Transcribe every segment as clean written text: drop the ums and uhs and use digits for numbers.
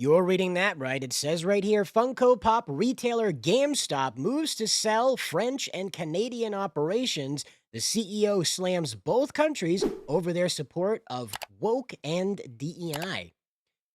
You're reading that right. It says right here Funko Pop retailer GameStop moves to sell French and Canadian operations. The CEO slams both countries over their support of woke and DEI.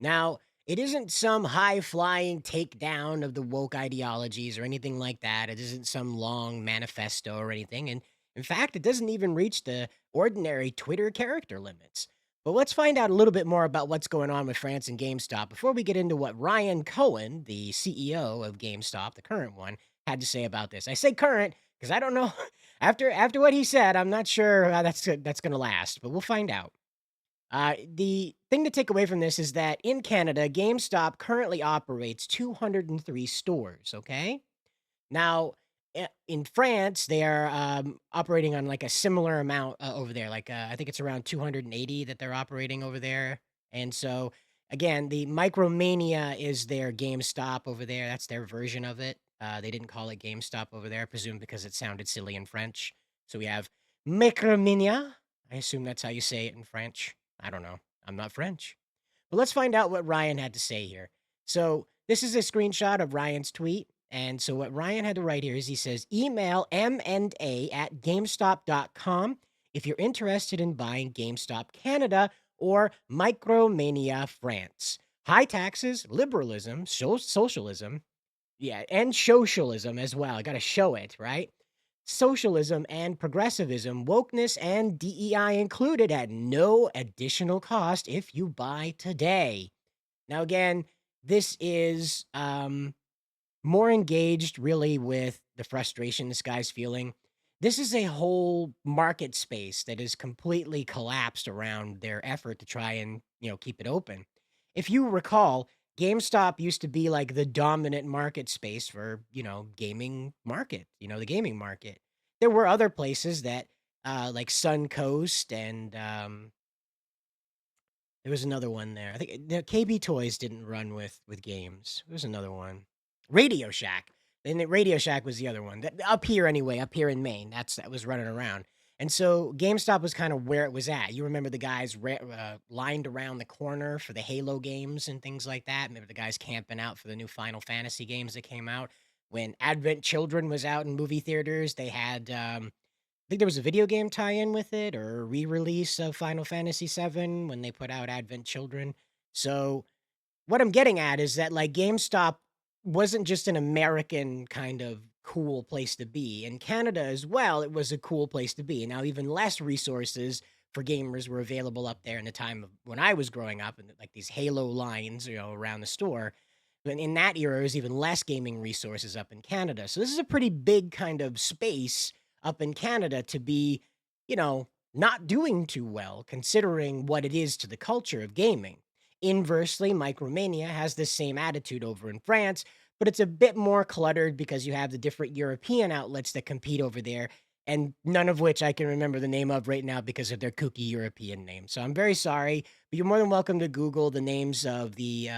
Now, it isn't some high flying takedown of the woke ideologies or anything like that. It isn't some long manifesto or anything. And in fact, it doesn't even reach the ordinary Twitter character limits. But let's find out a little bit more about what's going on with France and GameStop before we get into what Ryan Cohen, the CEO of GameStop, the current one, had to say about this. I say current because I don't know. After what he said, I'm not sure how that's going to last, but we'll find out. The thing to take away from this is that in Canada, GameStop currently operates 203 stores. Okay. Now, in France, they are operating on like a similar amount over there. Like I think it's around 280 that they're operating over there. And so, again, the Micromania is their GameStop over there. That's their version of it. They didn't call it GameStop over there, I presume because it sounded silly in French. So we have Micromania. I assume that's how you say it in French. I don't know. I'm not French. But let's find out what Ryan had to say here. So this is a screenshot of Ryan's tweet. And so what Ryan had to write here is he says, email M&A at GameStop.com if you're interested in buying GameStop Canada or Micromania France. High taxes, liberalism, socialism, yeah, and socialism as well. I got to show it, right? Socialism and progressivism, wokeness and DEI included at no additional cost if you buy today. Now, again, this is more engaged really with the frustration this guy's feeling. This is a whole market space that is completely collapsed around their effort to try and, keep it open. If you recall, GameStop used to be like the dominant market space for, gaming market, the gaming market. There were other places that like Suncoast and there was another one there. I think the KB Toys didn't run with games. There was another one. Radio Shack. And the Radio Shack was the other one. That, up here anyway, up here in Maine. That was running around. And so GameStop was kind of where it was at. You remember the guys lined around the corner for the Halo games and things like that. Remember the guys camping out for the new Final Fantasy games that came out. When Advent Children was out in movie theaters, they had think there was a video game tie-in with it or a re-release of Final Fantasy VII when they put out Advent Children. So what I'm getting at is that like GameStop wasn't just an American kind of cool place to be. In Canada as well, it was a cool place to be. Now, even less resources for gamers were available up there in the time of when I was growing up, and like these Halo lines, around the store. But in that era, there was even less gaming resources up in Canada. So this is a pretty big kind of space up in Canada to be, not doing too well considering what it is to the culture of gaming. Inversely, Micromania has the same attitude over in France, but it's a bit more cluttered because you have the different European outlets that compete over there, and none of which I can remember the name of right now because of their kooky European name. So I'm very sorry, but you're more than welcome to Google the names of the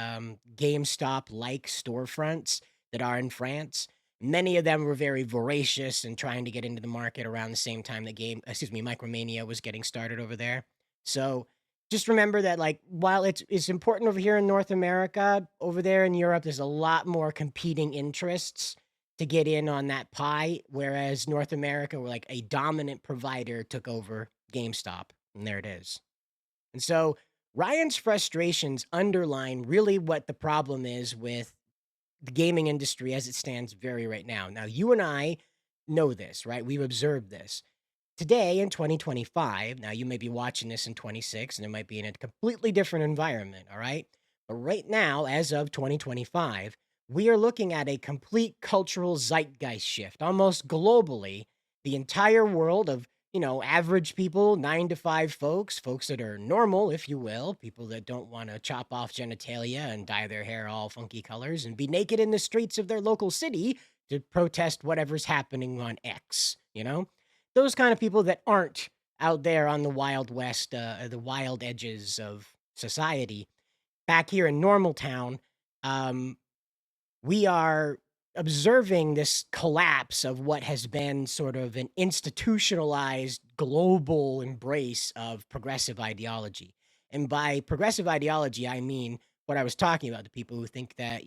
GameStop like storefronts that are in France. Many of them were very voracious and trying to get into the market around the same time that Micromania was getting started over there. So just remember that, like, while it's important over here in North America, over there in Europe, there's a lot more competing interests to get in on that pie. Whereas North America, where like a dominant provider took over GameStop, and there it is. And so Ryan's frustrations underline really what the problem is with the gaming industry as it stands very right now. Now, you and I know this, right? We've observed this. Today in 2025, now you may be watching this in 26 and it might be in a completely different environment, all right? But right now, as of 2025, we are looking at a complete cultural zeitgeist shift, almost globally. The entire world of, average people, 9 to 5 folks that are normal, if you will, people that don't want to chop off genitalia and dye their hair all funky colors and be naked in the streets of their local city to protest whatever's happening on X, those kind of people that aren't out there on the wild west, the wild edges of society. Back here in Normal Town, um, we are observing this collapse of what has been sort of an institutionalized global embrace of progressive ideology. And by progressive ideology, I mean what I was talking about, the people who think that,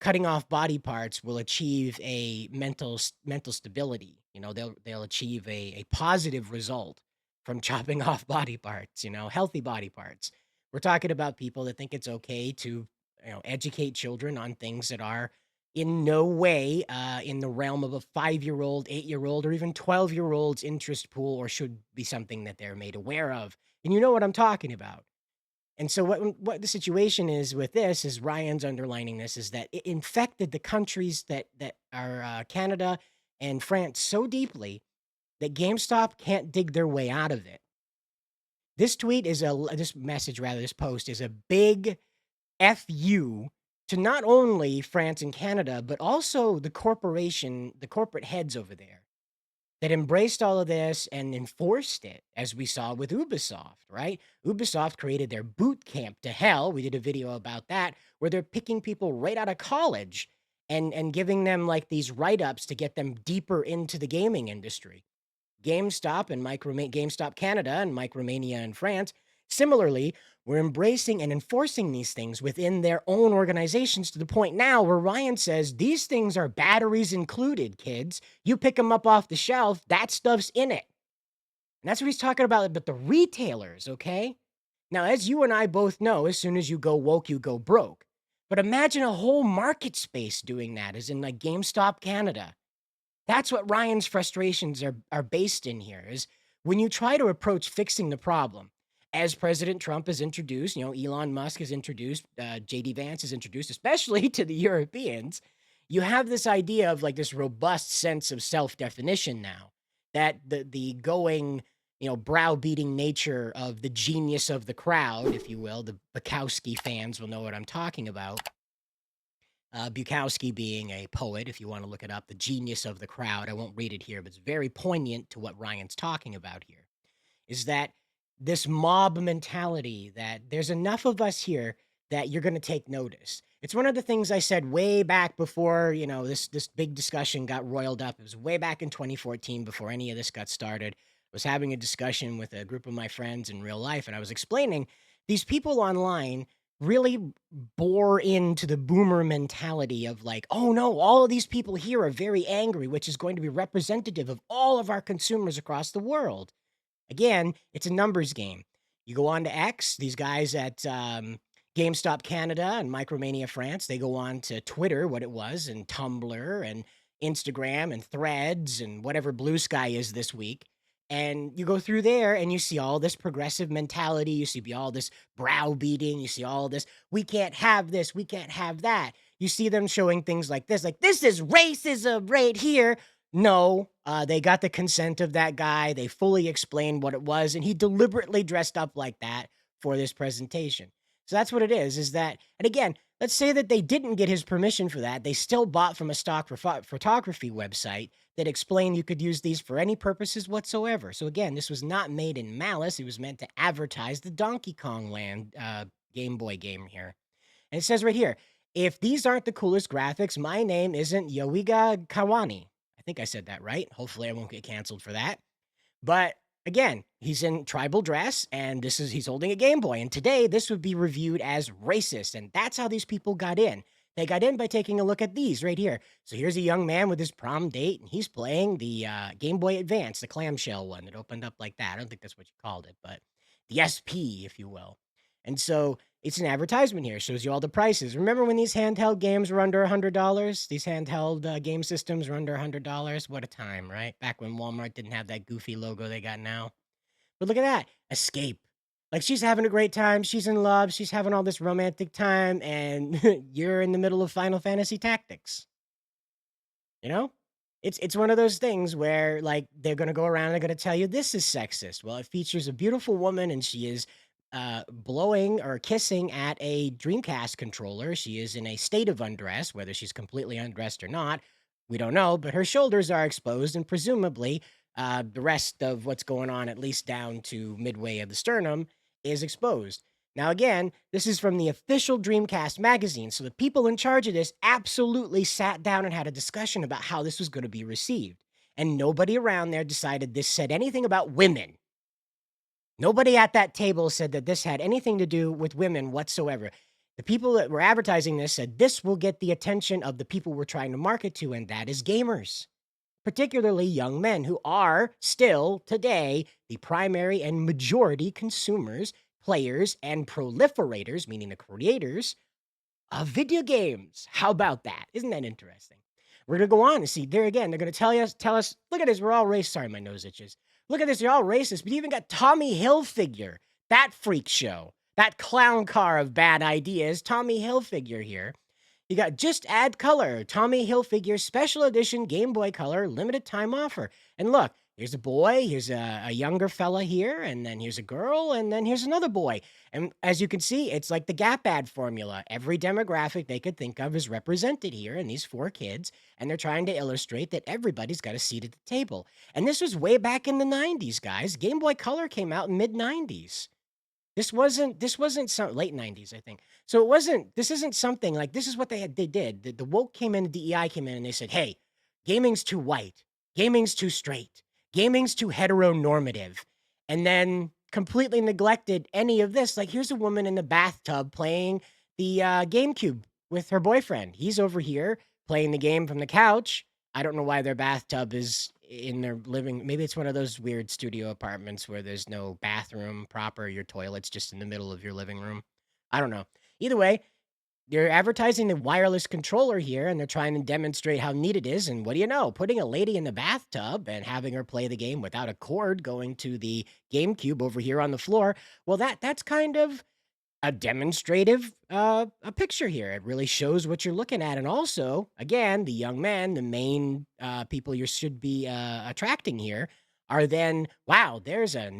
cutting off body parts will achieve a mental stability. They'll achieve a positive result from chopping off body parts, healthy body parts. We're talking about people that think it's okay to, educate children on things that are in no way in the realm of a 5-year-old, 8-year-old, or even 12-year-old's interest pool, or should be something that they're made aware of. And you know what I'm talking about. And so what the situation is with this is Ryan's underlining this is that it infected the countries that are Canada and France so deeply that GameStop can't dig their way out of it. This message rather, this post is a big FU to not only France and Canada, but also the corporate heads over there that embraced all of this and enforced it, as we saw with Ubisoft, right? Ubisoft created their boot camp to hell. We did a video about that, where they're picking people right out of college and giving them like these write-ups to get them deeper into the gaming industry. GameStop Canada and Micromania in France, similarly, were embracing and enforcing these things within their own organizations to the point now where Ryan says these things are batteries included, kids. You pick them up off the shelf, that stuff's in it. And that's what he's talking about, but the retailers, okay? Now, as you and I both know, as soon as you go woke, you go broke. But imagine a whole market space doing that, as in like GameStop Canada. That's what Ryan's frustrations are based in here, is when you try to approach fixing the problem, as President Trump has introduced, Elon Musk has introduced, JD Vance has introduced, especially to the Europeans, you have this idea of like this robust sense of self-definition now, that the going, browbeating nature of the genius of the crowd, if you will, the Bukowski fans will know what I'm talking about. Bukowski being a poet, if you want to look it up, the genius of the crowd. I won't read it here, but it's very poignant to what Ryan's talking about here. Is that this mob mentality that there's enough of us here that you're going to take notice. It's one of the things I said way back before, this big discussion got roiled up. It was way back in 2014 before any of this got started. I was having a discussion with a group of my friends in real life, and I was explaining these people online really bore into the boomer mentality of like, oh no, all of these people here are very angry, which is going to be representative of all of our consumers across the world. Again, it's a numbers game. You go on to X, these guys at GameStop Canada and Micromania France, they go on to Twitter, what it was, and Tumblr and Instagram and Threads and whatever Blue Sky is this week. And you go through there and you see all this progressive mentality. You see all this browbeating. You see all this, we can't have this, we can't have that. You see them showing things like this is racism right here. No, they got the consent of that guy. They fully explained what it was, and he deliberately dressed up like that for this presentation. So that's what it is that, and again, let's say that they didn't get his permission for that. They still bought from a stock photography website that explained you could use these for any purposes whatsoever. So again, this was not made in malice. It was meant to advertise the Donkey Kong Land Game Boy game here. And it says right here, if these aren't the coolest graphics, my name isn't Yoiga Kawani. I think I said that right. Hopefully I won't get canceled for that. But again, he's in tribal dress and he's holding a Game Boy. And today this would be reviewed as racist. And that's how these people got in. They got in by taking a look at these right here. So here's a young man with his prom date, and he's playing the Game Boy Advance, the clamshell one that opened up like that. I don't think that's what you called it, but the SP, if you will. And so it's an advertisement here. Shows you all the prices. Remember when these handheld games were under $100? These handheld game systems were under $100? What a time, right? Back when Walmart didn't have that goofy logo they got now. But look at that. Escape. Like, she's having a great time. She's in love. She's having all this romantic time. And you're in the middle of Final Fantasy Tactics. You know? It's one of those things where, like, they're going to go around and they're going to tell you this is sexist. Well, it features a beautiful woman and she is blowing or kissing at a Dreamcast controller. She is in a state of undress, whether she's completely undressed or not. We don't know, but her shoulders are exposed and presumably the rest of what's going on, at least down to midway of the sternum, is exposed. Now, again, this is from the official Dreamcast magazine, so the people in charge of this absolutely sat down and had a discussion about how this was going to be received. And nobody around there decided this said anything about women. Nobody at that table said that this had anything to do with women whatsoever. The people that were advertising this said this will get the attention of the people we're trying to market to, and that is gamers, particularly young men who are still today the primary and majority consumers, players, and proliferators, meaning the creators of video games. How about that? Isn't that interesting? We're gonna go on and see there again. They're gonna tell us. Look at this. We're all racist. Sorry, my nose itches. Look at this. You're all racist. But you even got Tommy Hilfiger, that freak show, that clown car of bad ideas. Tommy Hilfiger here. You got just add color, Tommy Hilfiger special edition Game Boy Color limited time offer. And look, here's a boy, here's a younger fella here, and then here's a girl, and then here's another boy. And as you can see, it's like the Gap ad formula. Every demographic they could think of is represented here in these 4 kids, and they're trying to illustrate that everybody's got a seat at the table. And this was way back in the 90s, guys. Game Boy Color came out in mid 90s. This wasn't some late 90s, I think. So this isn't something like this is what they did. The woke came in, the DEI came in and they said, "Hey, gaming's too white. Gaming's too straight. Gaming's too heteronormative." And then completely neglected any of this. Like here's a woman in the bathtub playing the GameCube with her boyfriend. He's over here playing the game from the couch. I don't know why their bathtub is in their living. Maybe it's one of those weird studio apartments where there's no bathroom proper. Your toilet's just in the middle of your living room. I don't know. Either way, they're advertising the wireless controller here and they're trying to demonstrate how neat it is. And what do you know? Putting a lady in the bathtub and having her play the game without a cord going to the GameCube over here on the floor. Well, that's kind of a demonstrative a picture here. It really shows what you're looking at. And also, again, the young men, the main people you should be attracting here are then, wow, there's a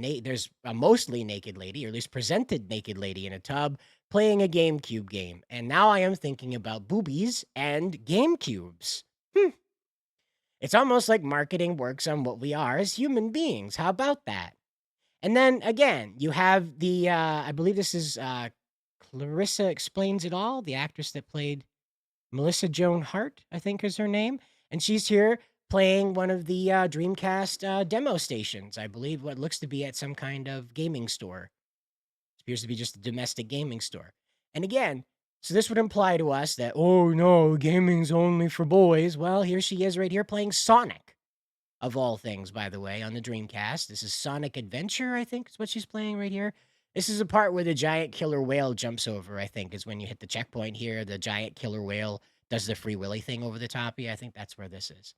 mostly naked lady, or at least presented naked lady in a tub playing a GameCube game. And now I am thinking about boobies and GameCubes. It's almost like marketing works on what we are as human beings. How about that? And then again, you have the I believe this is Clarissa Explains It All, the actress that played Melissa Joan Hart, I think is her name, and she's here playing one of the Dreamcast demo stations. I believe what looks to be at some kind of gaming store. It appears to be just a domestic gaming store. And again, so this would imply to us that, oh no, gaming's only for boys. Well, here she is right here playing Sonic, of all things, by the way, on the Dreamcast. This is Sonic Adventure, I think is what she's playing right here. This is a part where the giant killer whale jumps over, I think, is when you hit the checkpoint here. The giant killer whale does the Free Willy thing over the top of you. I think that's where this is.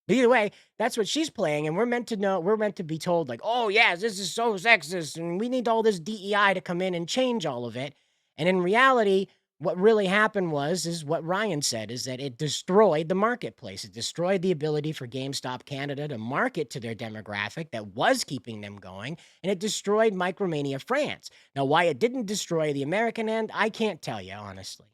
But either way, that's what she's playing, and we're meant to be told, like, oh, yes, this is so sexist, and we need all this DEI to come in and change all of it. And in reality, what really happened is what Ryan said, is that it destroyed the marketplace. It destroyed the ability for GameStop Canada to market to their demographic that was keeping them going, and it destroyed Micromania France. Now, why it didn't destroy the American end, I can't tell you, honestly.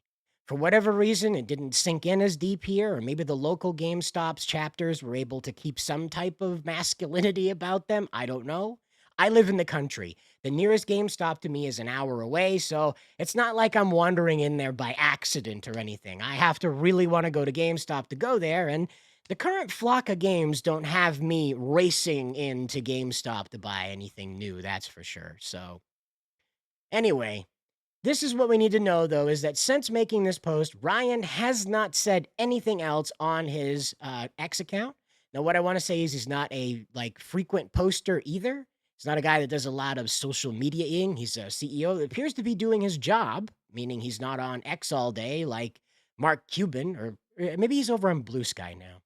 For whatever reason, it didn't sink in as deep here, or maybe the local GameStop's chapters were able to keep some type of masculinity about them. I don't know. I live in the country. The nearest GameStop to me is an hour away, so it's not like I'm wandering in there by accident or anything. I have to really want to go to GameStop to go there, and the current flock of games don't have me racing into GameStop to buy anything new, that's for sure. So, anyway, this is what we need to know, though, is that since making this post, Ryan has not said anything else on his X account. Now, what I want to say is he's not a frequent poster either. He's not a guy that does a lot of social media-ing. He's a CEO that appears to be doing his job, meaning he's not on X all day like Mark Cuban, or maybe he's over on Blue Sky now.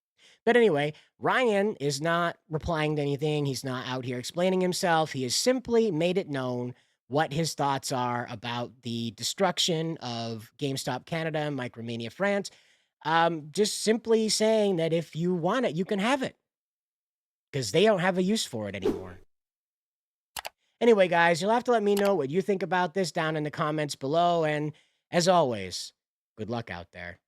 But anyway, Ryan is not replying to anything. He's not out here explaining himself. He has simply made it known what his thoughts are about the destruction of GameStop Canada and Micromania France. Just simply saying that if you want it, you can have it, because they don't have a use for it anymore. Anyway, guys, you'll have to let me know what you think about this down in the comments below. And as always, good luck out there.